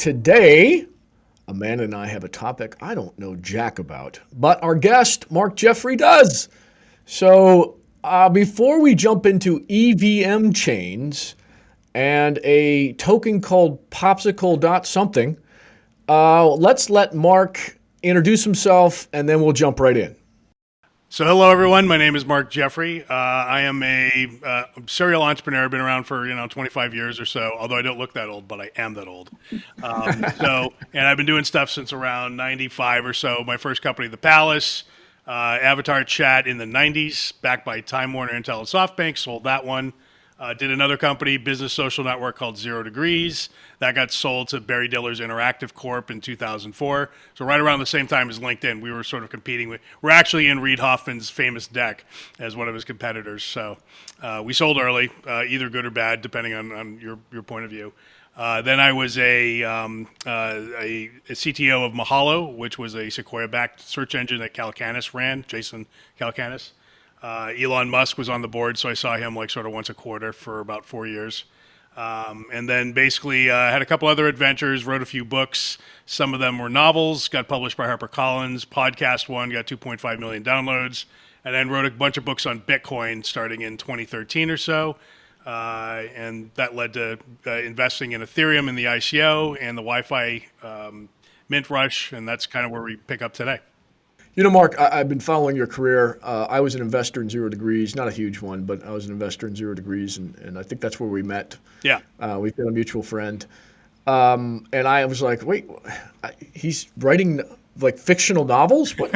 Today, Amanda and I have a topic I don't know jack about, but our guest, Mark Jeffrey, does. So, before we jump into EVM chains and a token called Popsicle dot something, let's let Mark introduce himself and then we'll jump right in. So hello, everyone. My name is Mark Jeffrey. I am a serial entrepreneur. I've been around for 25 years or so. Although I don't look that old, but I am that old. And I've been doing stuff since around '95 or so. My first company, The Palace, Avatar Chat in the '90s, backed by Time Warner, Intel, and SoftBank. Sold that one. Did another company, business social network called 0 Degrees. That got sold to Barry Diller's Interactive Corp in 2004. So right around the same time as LinkedIn, we were sort of competing with. We're actually in Reid Hoffman's famous deck as one of his competitors. So we sold early, either good or bad, depending on your point of view. Then I was a CTO of Mahalo, which was a Sequoia-backed search engine that Calacanis ran, Jason Calacanis. Elon Musk was on the board, so I saw him like sort of once a quarter for about 4 years. And then basically had a couple other adventures, wrote a few books. Some of them were novels, got published by HarperCollins. Podcast one got 2.5 million downloads. And then wrote a bunch of books on Bitcoin starting in 2013 or so. And that led to investing in Ethereum in the ICO and the Wi-Fi mint rush. And that's kind of where we pick up today. You know, Mark, I've been following your career. I was an investor in 0 Degrees, not a huge one, but I was an investor in 0 Degrees, and I think that's where we met. Yeah. We've got a mutual friend. And I was like, wait, he's writing like fictional novels? What?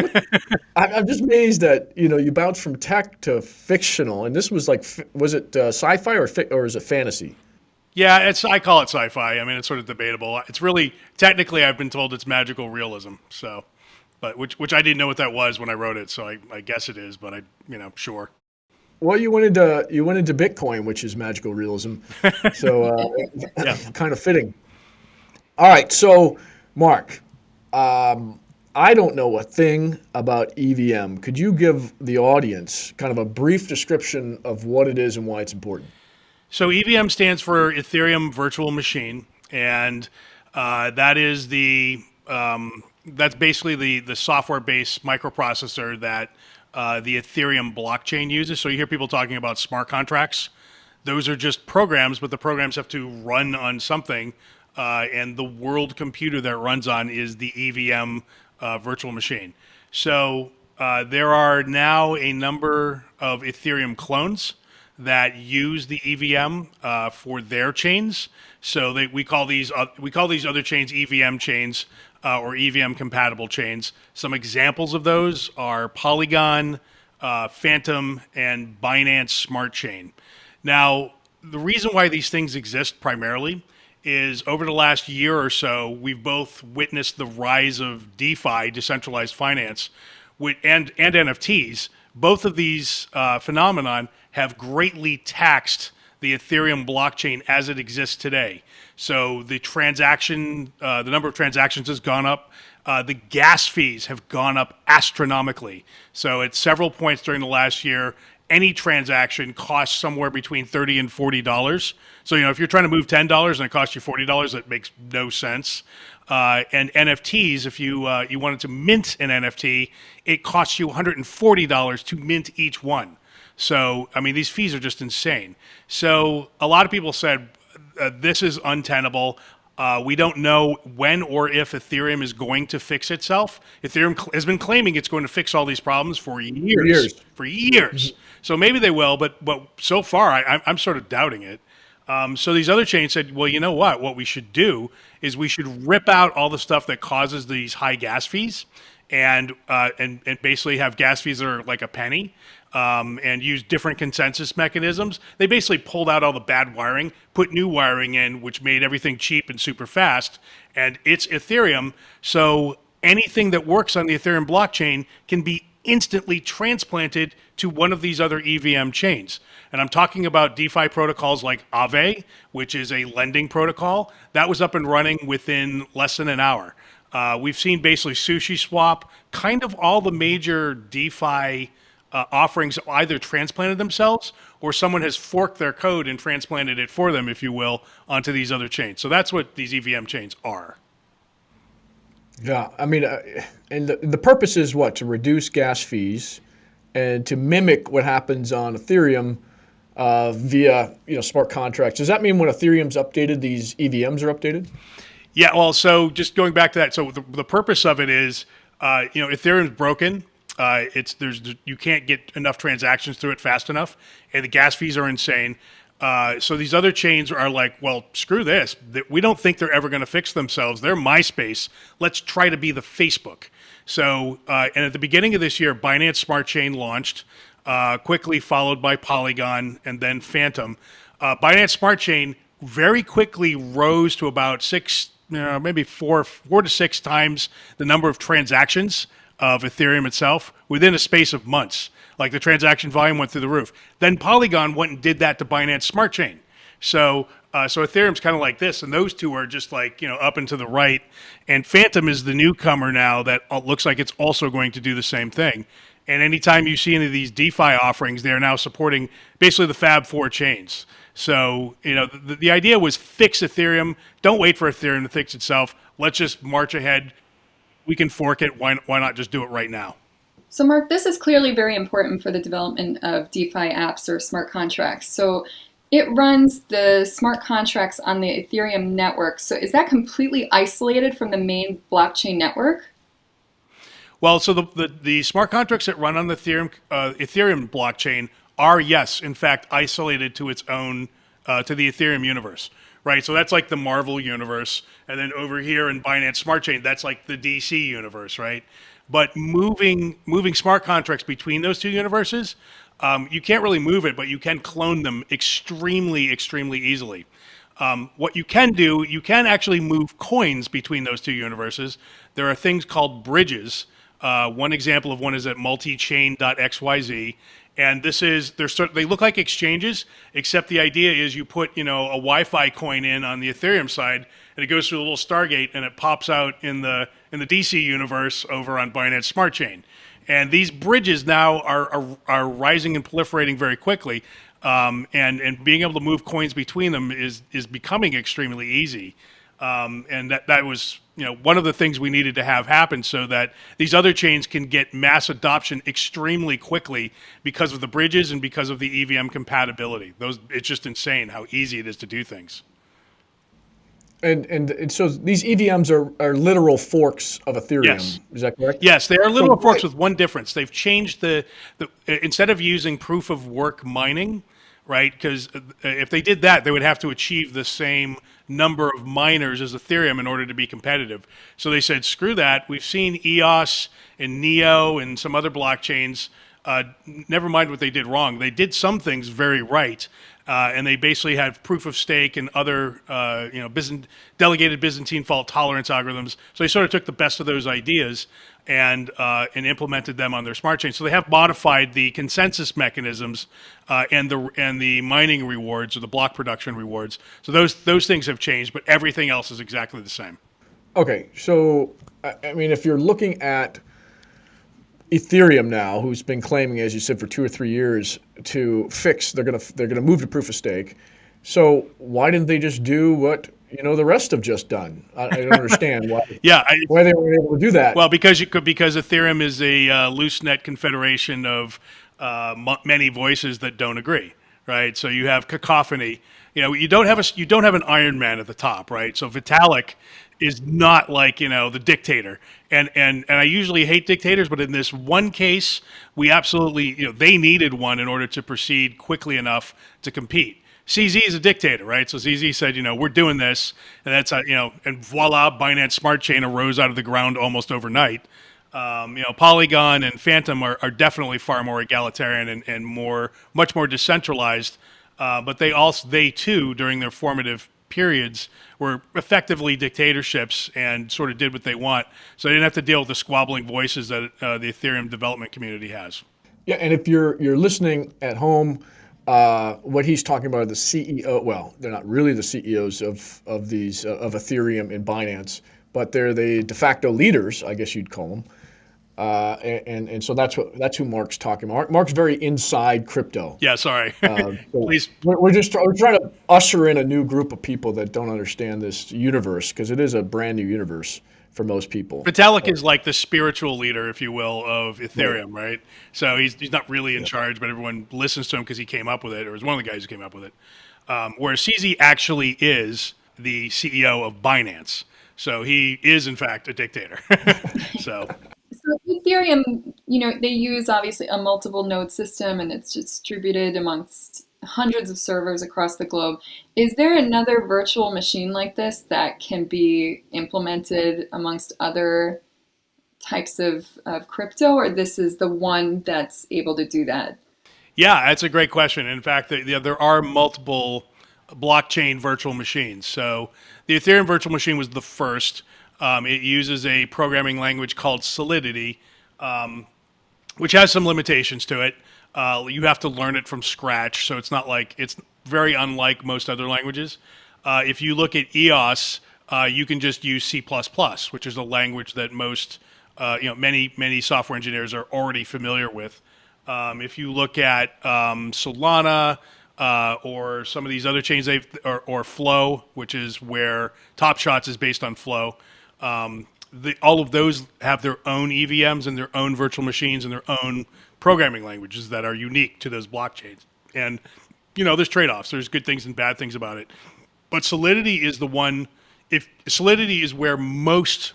I'm just amazed that, you bounced from tech to fictional. And this was like, was it sci-fi or is it fantasy? Yeah, I call it sci-fi. I mean, it's sort of debatable. It's really, technically, I've been told it's magical realism, so. But which I didn't know what that was when I wrote it, so I guess it is. But sure. Well, you went into Bitcoin, which is magical realism, so Yeah. kind of fitting. All right, so Mark, I don't know a thing about EVM. Could you give the audience kind of a brief description of what it is and why it's important? So EVM stands for Ethereum Virtual Machine, and that is that's basically the software-based microprocessor that the Ethereum blockchain uses. So you hear people talking about smart contracts. Those are just programs, but the programs have to run on something. And the world computer that it runs on is the EVM virtual machine. So there are now a number of Ethereum clones that use the EVM for their chains. So we call these other chains EVM chains. Or EVM compatible chains. Some examples of those are Polygon, Phantom, and Binance Smart Chain. Now, the reason why these things exist primarily is over the last year or so, we've both witnessed the rise of DeFi, decentralized finance, and NFTs. Both of these phenomenon have greatly taxed the Ethereum blockchain as it exists today. So the number of transactions has gone up. The gas fees have gone up astronomically. So at several points during the last year, any transaction costs somewhere between $30 and $40. So if you're trying to move $10 and it costs you $40, that makes no sense. And NFTs, if you wanted to mint an NFT, it costs you $140 to mint each one. So, I mean, these fees are just insane. So a lot of people said, this is untenable. We don't know when or if Ethereum is going to fix itself. Ethereum has been claiming it's going to fix all these problems for years. For years. So maybe they will, but so far I'm sort of doubting it. So these other chains said, well, you know what? What we should do is we should rip out all the stuff that causes these high gas fees and basically have gas fees that are like a penny. And use different consensus mechanisms. They basically pulled out all the bad wiring, put new wiring in, which made everything cheap and super fast. And it's Ethereum, so anything that works on the Ethereum blockchain can be instantly transplanted to one of these other EVM chains. And I'm talking about DeFi protocols like Aave, which is a lending protocol. That was up and running within less than an hour. We've seen basically SushiSwap, kind of all the major DeFi offerings either transplanted themselves or someone has forked their code and transplanted it for them, if you will, onto these other chains. So that's what these EVM chains are. Yeah, I mean, and the purpose is what? To reduce gas fees and to mimic what happens on Ethereum via smart contracts. Does that mean when Ethereum's updated, these EVMs are updated? Yeah, well, so just going back to that, so the purpose of it is, Ethereum's broken. You can't get enough transactions through it fast enough, and the gas fees are insane. So these other chains are like, well, screw this. We don't think they're ever going to fix themselves. They're MySpace. Let's try to be the Facebook. So, and at the beginning of this year, Binance Smart Chain launched, quickly followed by Polygon and then Phantom. Binance Smart Chain very quickly rose to about maybe four to six times the number of transactions of Ethereum itself within a space of months. Like the transaction volume went through the roof. Then Polygon went and did that to Binance Smart Chain. So Ethereum's kind of like this, and those two are just like up and to the right. And Phantom is the newcomer now that looks like it's also going to do the same thing. And anytime you see any of these DeFi offerings, they are now supporting basically the Fab4 chains. So the idea was fix Ethereum. Don't wait for Ethereum to fix itself. Let's just march ahead. We can fork it. Why not just do it right now? So Mark, this is clearly very important for the development of DeFi apps or smart contracts. So it runs the smart contracts on the Ethereum network. So is that completely isolated from the main blockchain network? Well, so the smart contracts that run on the Ethereum blockchain are, yes, in fact, isolated to its own, to the Ethereum universe, right? So that's like the Marvel universe. And then over here in Binance Smart Chain, that's like the DC universe, right? But moving smart contracts between those two universes, you can't really move it, but you can clone them extremely, extremely easily. What you can do, you can actually move coins between those two universes. There are things called bridges. One example of one is at multichain.xyz. And they look like exchanges, except the idea is you put, a Wi-Fi coin in on the Ethereum side, and it goes through a little Stargate, and it pops out in the DC universe over on Binance Smart Chain. And these bridges now are rising and proliferating very quickly, and being able to move coins between them is becoming extremely easy. And that was one of the things we needed to have happen so that these other chains can get mass adoption extremely quickly because of the bridges and because of the EVM compatibility. It's just insane how easy it is to do things. And so these EVMs are literal forks of Ethereum. Yes. Is that correct? Yes, they are literal forks with one difference. They've changed the instead of using proof of work mining, right? Because if they did that, they would have to achieve the same number of miners as Ethereum in order to be competitive. So they said, screw that. We've seen EOS and Neo and some other blockchains. Never mind what they did wrong. They did some things very right. And they basically had proof of stake and other, delegated Byzantine fault tolerance algorithms. So they sort of took the best of those ideas and implemented them on their smart chain. So they have modified the consensus mechanisms and the mining rewards or the block production rewards. So those things have changed, but everything else is exactly the same. Okay, so I mean, if you're looking at Ethereum now, who's been claiming, as you said, for 2 or 3 years to fix, they're gonna move to proof of stake. So why didn't they just do what the rest have just done? I don't understand why. Why they weren't able to do that. Well, because Ethereum is a loose net confederation of many voices that don't agree, right? So you have cacophony. You don't have an Iron Man at the top, right? So Vitalik is not like the dictator, and I usually hate dictators, but in this one case, we absolutely they needed one in order to proceed quickly enough to compete. CZ is a dictator, right? So CZ said, we're doing this, and that's and voila, Binance Smart Chain arose out of the ground almost overnight. Polygon and Phantom are definitely far more egalitarian and much more decentralized. But they too, during their formative periods, were effectively dictatorships and sort of did what they want. So they didn't have to deal with the squabbling voices that the Ethereum development community has. Yeah, and if you're listening at home, what he's talking about are the CEO. Well, they're not really the CEOs of Ethereum and Binance, but they're the de facto leaders, I guess you'd call them. And so that's who Mark's talking about. Mark's very inside crypto. Yeah, sorry. So Please. we're trying to usher in a new group of people that don't understand this universe because it is a brand new universe for most people. Vitalik is like the spiritual leader, if you will, of Right. Ethereum, right? So he's not really in charge, but everyone listens to him because he came up with it, or was one of the guys who came up with it. Whereas CZ actually is the CEO of Binance. So he is, in fact, a dictator. So So Ethereum, they use obviously a multiple node system and it's distributed amongst hundreds of servers across the globe. Is there another virtual machine like this that can be implemented amongst other types of crypto, or this is the one that's able to do that? yeah, that's a great question. In fact, there are multiple blockchain virtual machines. So the Ethereum virtual machine was the first. It uses a programming language called Solidity, which has some limitations to it. You have to learn it from scratch, so it's very unlike most other languages. If you look at EOS, you can just use C++, which is a language that many software engineers are already familiar with. If you look at Solana or some of these other chains, or Flow, which is where Top Shots is based on Flow. All of those have their own EVMs and their own virtual machines and their own programming languages that are unique to those blockchains. And there's trade-offs. There's good things and bad things about it. But Solidity is the one. If Solidity is where most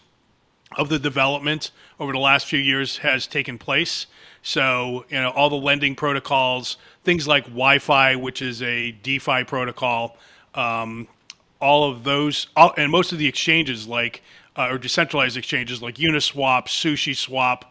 of the development over the last few years has taken place. So, all the lending protocols, things like Wi-Fi, which is a DeFi protocol, all of those, and most of the exchanges or decentralized exchanges like Uniswap, SushiSwap,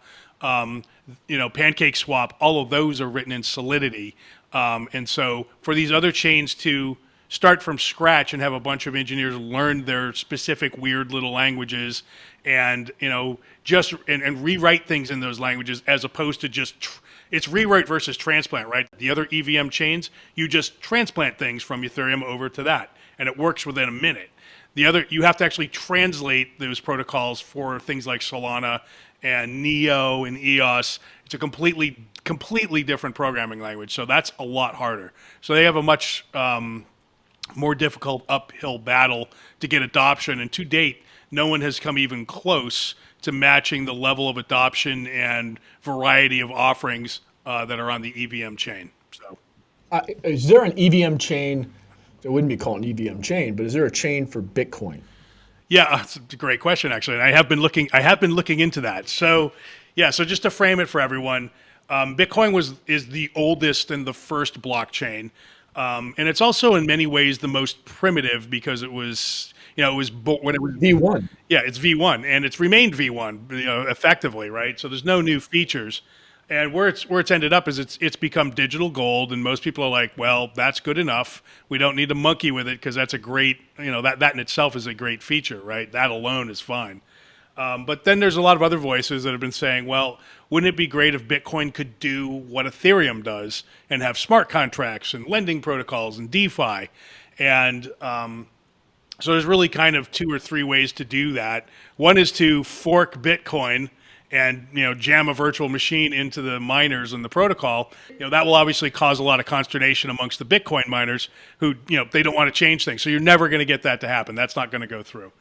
PancakeSwap, all of those are written in Solidity. And so for these other chains to start from scratch and have a bunch of engineers learn their specific weird little languages and and rewrite things in those languages as opposed to it's rewrite versus transplant, right? The other EVM chains, you just transplant things from Ethereum over to that, and it works within a minute. You have to actually translate those protocols for things like Solana and Neo and EOS. It's a completely different programming language, so that's a lot harder. So they have a much more difficult uphill battle to get adoption, and to date, no one has come even close to matching the level of adoption and variety of offerings that are on the EVM chain. So, Is there an EVM chain? It wouldn't be called an EVM chain, but is there a chain for Bitcoin? yeah, it's a great question actually, and I have been looking into that. So, yeah, so just to frame it for everyone, Bitcoin is the oldest and the first blockchain, and it's also in many ways the most primitive because it was. When it was V1. yeah, it's V1 and it's remained V1, effectively, right? So there's no new features. And where it's ended up is it's become digital gold, and most people are like, well, that's good enough. We don't need to monkey with it because that's a great, that in itself is a great feature, right? That alone is fine. But then there's a lot of other voices that have been saying, well, wouldn't it be great if Bitcoin could do what Ethereum does and have smart contracts and lending protocols and DeFi? And so there's really kind of two or three ways to do that. One is to fork Bitcoin and jam a virtual machine into the miners and the protocol. That will obviously cause a lot of consternation amongst the Bitcoin miners who they don't want to change things. So you're never going to get that to happen. That's not going to go through.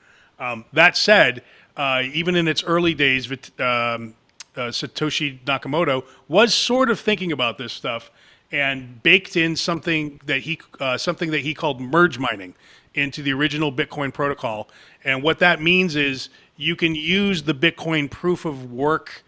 That said, even in its early days, Satoshi Nakamoto was sort of thinking about this stuff and baked in something that he called merge mining into the original Bitcoin protocol. And what that means is you can use the Bitcoin proof of work,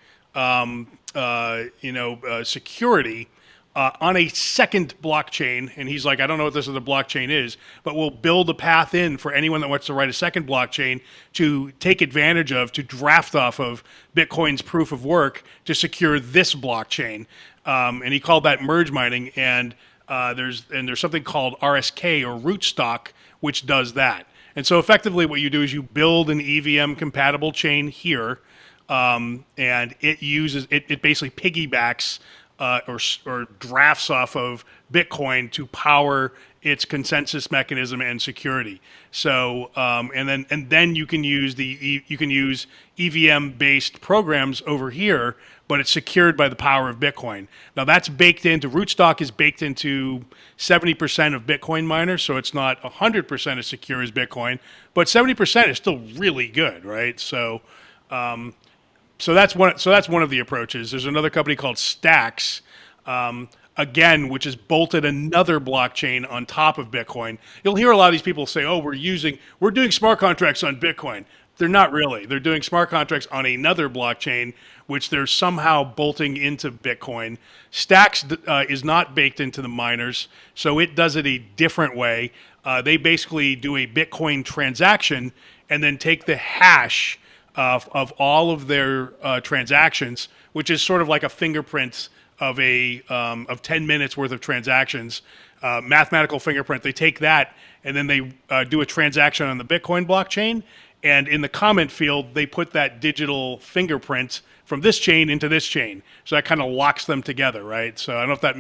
security on a second blockchain. And he's like, I don't know what this other blockchain is, but we'll build a path in for anyone that wants to write a second blockchain to take advantage of, to draft off of Bitcoin's proof of work to secure this blockchain. And he called that merge mining. And there's something called RSK or rootstock, which does that. And so effectively what you do is you build an EVM compatible chain here, and it basically piggybacks or drafts off of Bitcoin to power its consensus mechanism and security. So and then you can use EVM based programs over here, but it's secured by the power of Bitcoin. Now that's baked into Rootstock is baked into 70% of Bitcoin miners, so it's not 100% as secure as Bitcoin, but 70% is still really good, right? So that's one of the approaches. There's another company called Stacks, again, which has bolted another blockchain on top of Bitcoin. You'll hear a lot of these people say, "Oh, we're doing smart contracts on Bitcoin." They're not really. They're doing smart contracts on another blockchain, which they're somehow bolting into Bitcoin. Stacks is not baked into the miners, so it does it a different way. They basically do a Bitcoin transaction and then take the hash of all of their transactions, which is sort of like a fingerprint of 10 minutes worth of transactions, mathematical fingerprint. They take that and then they do a transaction on the Bitcoin blockchain. And in the comment field, they put that digital fingerprint from this chain into this chain. So that kind of locks them together, right? So I don't know if that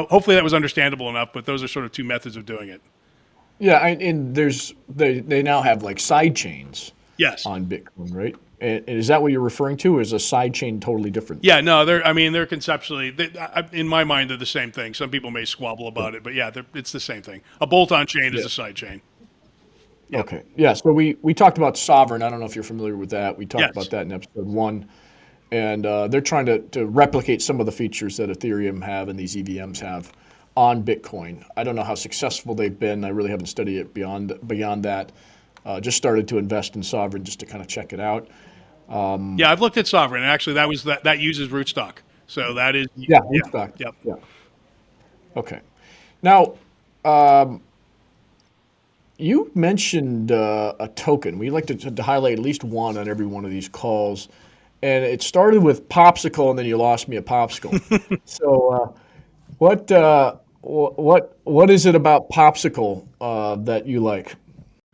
hopefully that was understandable enough, but those are sort of two methods of doing it. Yeah, and they now have like side chains. Yes. On Bitcoin, right? And is that what you're referring to? Or is a sidechain totally different? Yeah, no, they're conceptually, in my mind, they're the same thing. Some people may squabble about it, but yeah, it's the same thing. A bolt-on chain is a side chain. Yep. Okay. Yeah. So we talked about Sovereign. I don't know if you're familiar with that. We talked about that in episode 1. And they're trying to replicate some of the features that Ethereum have and these EVMs have on Bitcoin. I don't know how successful they've been. I really haven't studied it beyond that. Just started to invest in Sovereign just to kind of check it out. Yeah, I've looked at Sovereign, and actually that uses Rootstock. So that is Rootstock. Yep. Yeah. Okay. Now, you mentioned a token. We like to highlight at least one on every one of these calls, and it started with Popsicle, and then you lost me at Popsicle. So, what is it about Popsicle that you like?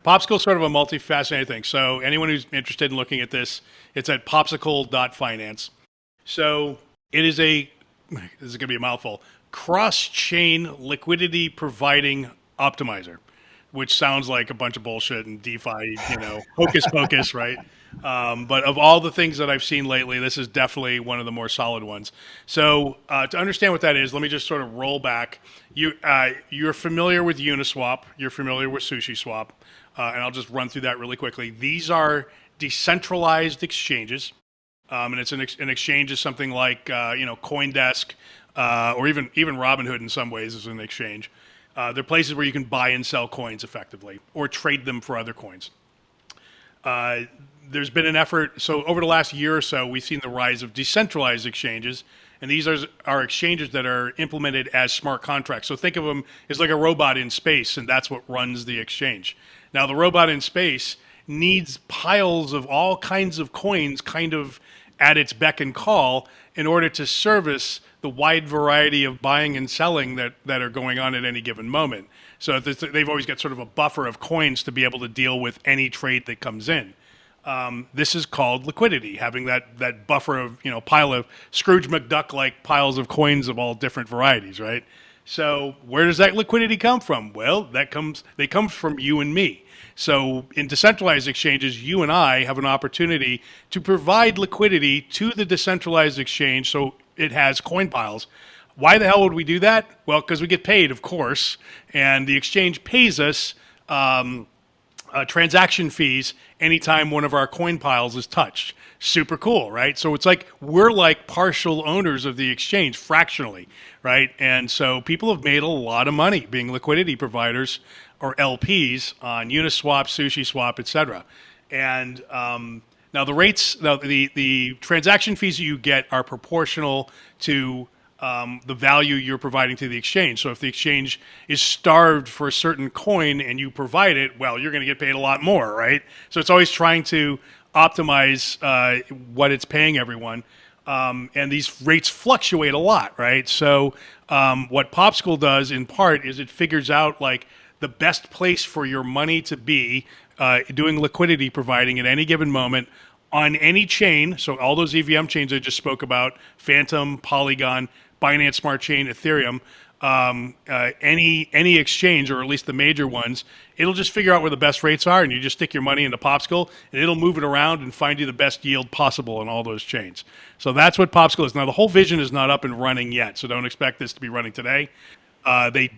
Popsicle is sort of a multifaceted thing. So anyone who's interested in looking at this, it's at popsicle.finance. So it is this is going to be a mouthful, cross-chain liquidity providing optimizer, which sounds like a bunch of bullshit and DeFi, hocus pocus, right? But of all the things that I've seen lately, this is definitely one of the more solid ones. So to understand what that is, let me just sort of roll back. You're familiar with Uniswap. You're familiar with SushiSwap. And I'll just run through that really quickly. These are decentralized exchanges. And it's an exchange is something like, CoinDesk or even Robinhood in some ways is an exchange. They're places where you can buy and sell coins effectively or trade them for other coins. There's been an effort. So over the last year or so, we've seen the rise of decentralized exchanges. And these are exchanges that are implemented as smart contracts. So think of them as like a robot in space, and that's what runs the exchange. Now, the robot in space needs piles of all kinds of coins kind of at its beck and call in order to service the wide variety of buying and selling that are going on at any given moment. So they've always got sort of a buffer of coins to be able to deal with any trade that comes in. This is called liquidity, having that buffer of, pile of Scrooge McDuck-like piles of coins of all different varieties, right? So where does that liquidity come from? Well, they come from you and me. So in decentralized exchanges, you and I have an opportunity to provide liquidity to the decentralized exchange so it has coin piles. Why the hell would we do that? Well, because we get paid, of course, and the exchange pays us transaction fees anytime one of our coin piles is touched. Super cool, right? So it's like we're like partial owners of the exchange fractionally, right? And so people have made a lot of money being liquidity providers or LPs on Uniswap, SushiSwap, etc. And now the transaction fees that you get are proportional to the value you're providing to the exchange. So if the exchange is starved for a certain coin and you provide it, well, you're going to get paid a lot more, right? So it's always trying to optimize what it's paying everyone. And these rates fluctuate a lot, right? So what Popsicle does in part is it figures out like the best place for your money to be doing liquidity providing at any given moment on any chain. So all those EVM chains I just spoke about, Phantom, Polygon, Binance Smart Chain, Ethereum, any exchange, or at least the major ones, it'll just figure out where the best rates are, and you just stick your money into Popsicle, and it'll move it around and find you the best yield possible on all those chains. So that's what Popsicle is. Now, the whole vision is not up and running yet, so don't expect this to be running today. They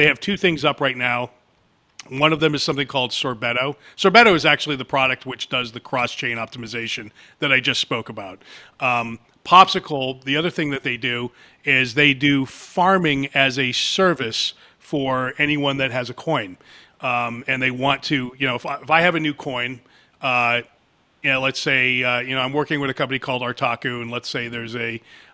have two things up right now. One of them is something called Sorbetto. Sorbetto is actually the product which does the cross-chain optimization that I just spoke about. Popsicle, the other thing that they do is they do farming as a service for anyone that has a coin. And they want to, if I have a new coin, let's say, I'm working with a company called Artaku, and let's say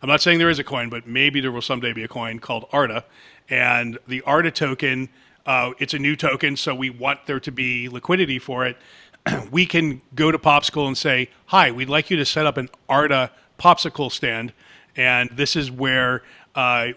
I'm not saying there is a coin, but maybe there will someday be a coin called Arta. And the Arta token, it's a new token, so we want there to be liquidity for it. We can go to Popsicle and say, hi, we'd like you to set up an Arta Popsicle stand. And this is where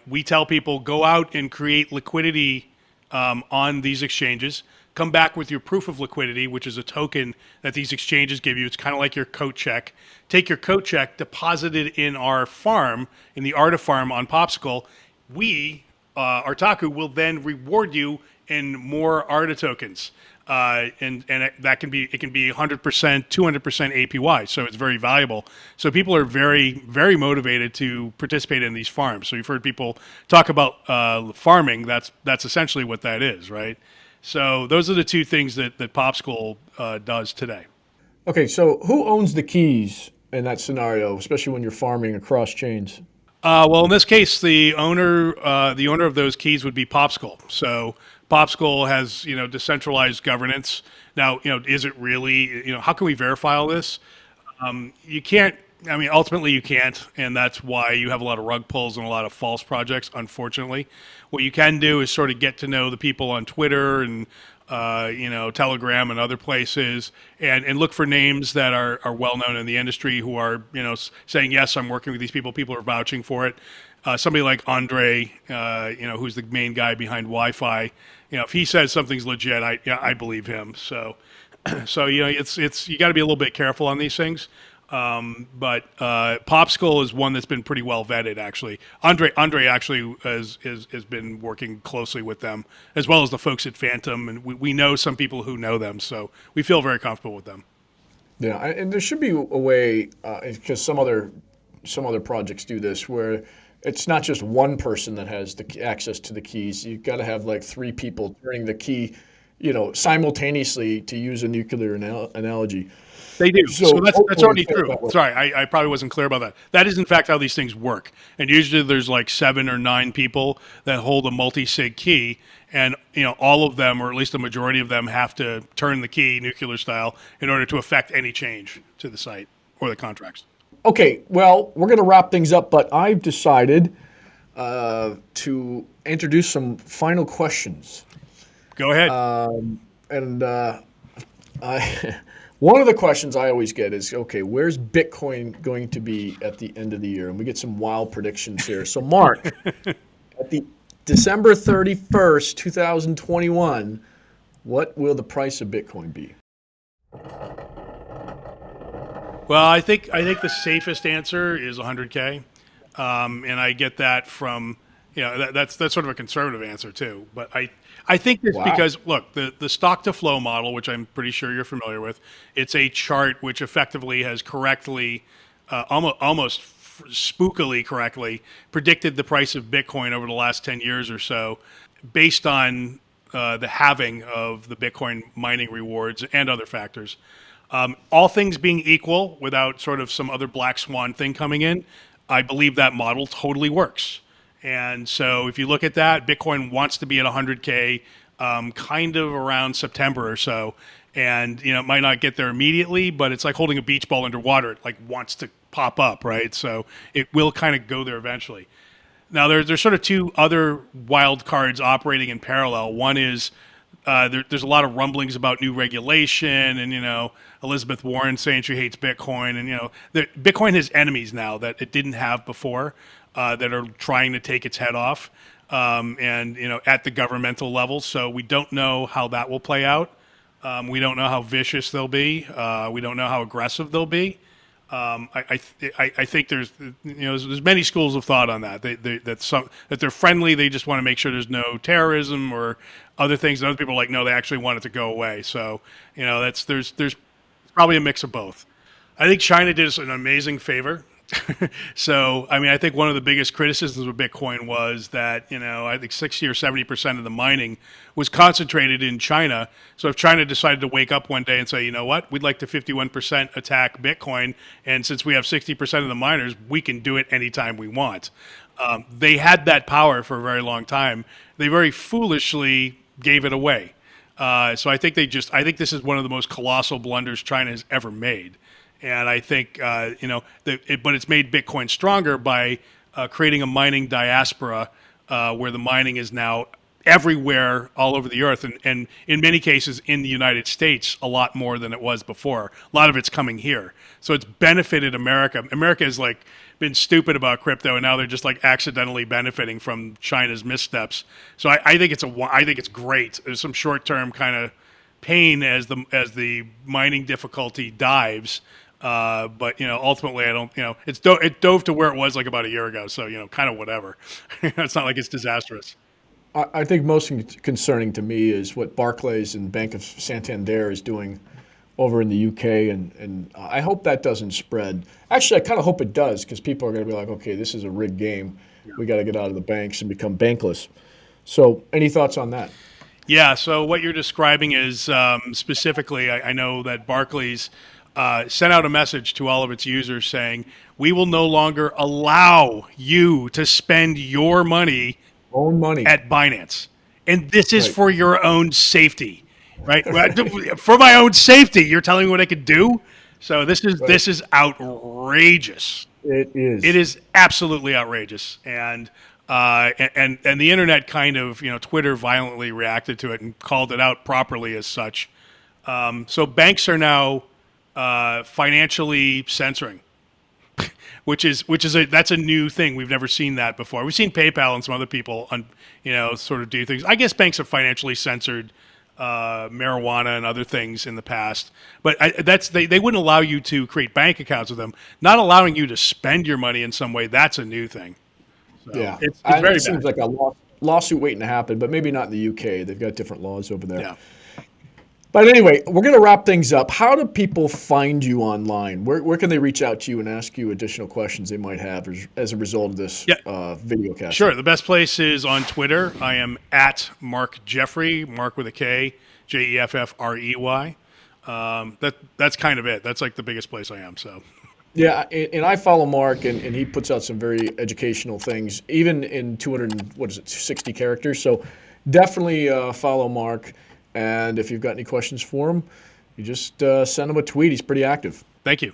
we tell people, go out and create liquidity on these exchanges. Come back with your proof of liquidity, which is a token that these exchanges give you. It's kind of like your coat check. Take your coat check, deposit it in our farm, in the Arta farm on Popsicle. We, Artaku, will then reward you in more Arta tokens. And it can be 100%, 200% APY. So it's very valuable. So people are very, very motivated to participate in these farms. So you've heard people talk about farming. That's essentially what that is, right? So those are the two things that Popsicle does today. Okay, so who owns the keys in that scenario, especially when you're farming across chains? Well, in this case, the owner of those keys would be Popsicle. So Popsicle has, decentralized governance. Now, is it really, how can we verify all this? You can't, ultimately you can't, and that's why you have a lot of rug pulls and a lot of false projects, unfortunately. What you can do is sort of get to know the people on Twitter and, Telegram and other places, and look for names that are well known in the industry who are, saying, yes, I'm working with these people. People are vouching for it. Somebody like Andre, who's the main guy behind Wi-Fi, if he says something's legit, I believe him. So it's you got to be a little bit careful on these things. But Popsicle is one that's been pretty well vetted, actually. Andre actually has been working closely with them, as well as the folks at Phantom, and we know some people who know them, so we feel very comfortable with them. Yeah, and there should be a way, because some other projects do this, where it's not just one person that has the access to the keys. You've got to have like three people turning the key, simultaneously, to use a nuclear analogy. They do. So that's already true. Sorry, I probably wasn't clear about that. That is, in fact, how these things work. And usually there's like 7 or 9 people that hold a multi-sig key, and all of them, or at least a majority of them, have to turn the key nuclear style in order to affect any change to the site or the contracts. Okay, well, we're going to wrap things up, but I've decided to introduce some final questions. Go ahead. One of the questions I always get is, okay, where's Bitcoin going to be at the end of the year? And we get some wild predictions here. So, Mark, at the December 31st, 2021, what will the price of Bitcoin be? Well, I think the safest answer is 100K, and I get that from that's sort of a conservative answer too. But I think it's because, look, the stock to flow model, which I'm pretty sure you're familiar with, it's a chart which effectively has correctly, almost spookily correctly, predicted the price of Bitcoin over the last 10 years or so, based on the halving of the Bitcoin mining rewards and other factors. All things being equal, without sort of some other black swan thing coming in, I believe that model totally works. And so if you look at that, Bitcoin wants to be at 100K kind of around September or so. And, it might not get there immediately, but it's like holding a beach ball underwater. It like wants to pop up, right? So it will kind of go there eventually. Now, there's sort of two other wild cards operating in parallel. One is there's a lot of rumblings about new regulation and, Elizabeth Warren saying she hates Bitcoin. And, Bitcoin has enemies now that it didn't have before. That are trying to take its head off, and at the governmental level. So we don't know how that will play out. We don't know how vicious they'll be. We don't know how aggressive they'll be. I think there's many schools of thought on that. That they're friendly. They just want to make sure there's no terrorism or other things. And other people are like, no, they actually want it to go away. So there's probably a mix of both. I think China did us an amazing favor. So, I mean, I think one of the biggest criticisms of Bitcoin was that, I think 60 or 70% of the mining was concentrated in China. So if China decided to wake up one day and say, you know what, we'd like to 51% attack Bitcoin, and since we have 60% of the miners, we can do it anytime we want. They had that power for a very long time. They very foolishly gave it away. So I think I think this is one of the most colossal blunders China has ever made. And I think, but it's made Bitcoin stronger by creating a mining diaspora where the mining is now everywhere all over the earth. And in many cases in the United States, a lot more than it was before. A lot of it's coming here. So it's benefited America. America has been stupid about crypto, and now they're just accidentally benefiting from China's missteps. So I think it's great. There's some short-term kind of pain as the mining difficulty dives. But ultimately, I don't. It dove to where it was about a year ago. So kind of whatever. It's not like it's disastrous. I think most concerning to me is what Barclays and Bank of Santander is doing over in the UK, and I hope that doesn't spread. Actually, I kind of hope it does, because people are going to be like, okay, this is a rigged game. Yeah. We got to get out of the banks and become bankless. So, any thoughts on that? Yeah. So what you're describing is specifically, I know that Barclays sent out a message to all of its users saying, we will no longer allow you to spend your money at Binance. And this is for your own safety, right? For my own safety, you're telling me what I could do? So this is outrageous. It is. It is absolutely outrageous. And the internet kind of, Twitter violently reacted to it and called it out properly as such. So banks are now financially censoring, that's a new thing. We've never seen that before. We've seen PayPal and some other people sort of do things. I guess banks have financially censored marijuana and other things in the past, but they wouldn't allow you to create bank accounts with them. Not allowing you to spend your money in some way, that's a new thing. So yeah, it's very bad. It seems like a lawsuit waiting to happen, but maybe not in the UK. They've got different laws over there. Yeah. But anyway, we're going to wrap things up. How do people find you online? Where can they reach out to you and ask you additional questions they might have as a result of this video cast? Sure. The best place is on Twitter. I am at Mark Jeffrey, Mark with a K, Jeffrey. That's kind of it. That's the biggest place I am. So. Yeah, and I follow Mark, and he puts out some very educational things, even in 60 characters. So definitely follow Mark. And if you've got any questions for him, you just send him a tweet. He's pretty active. Thank you.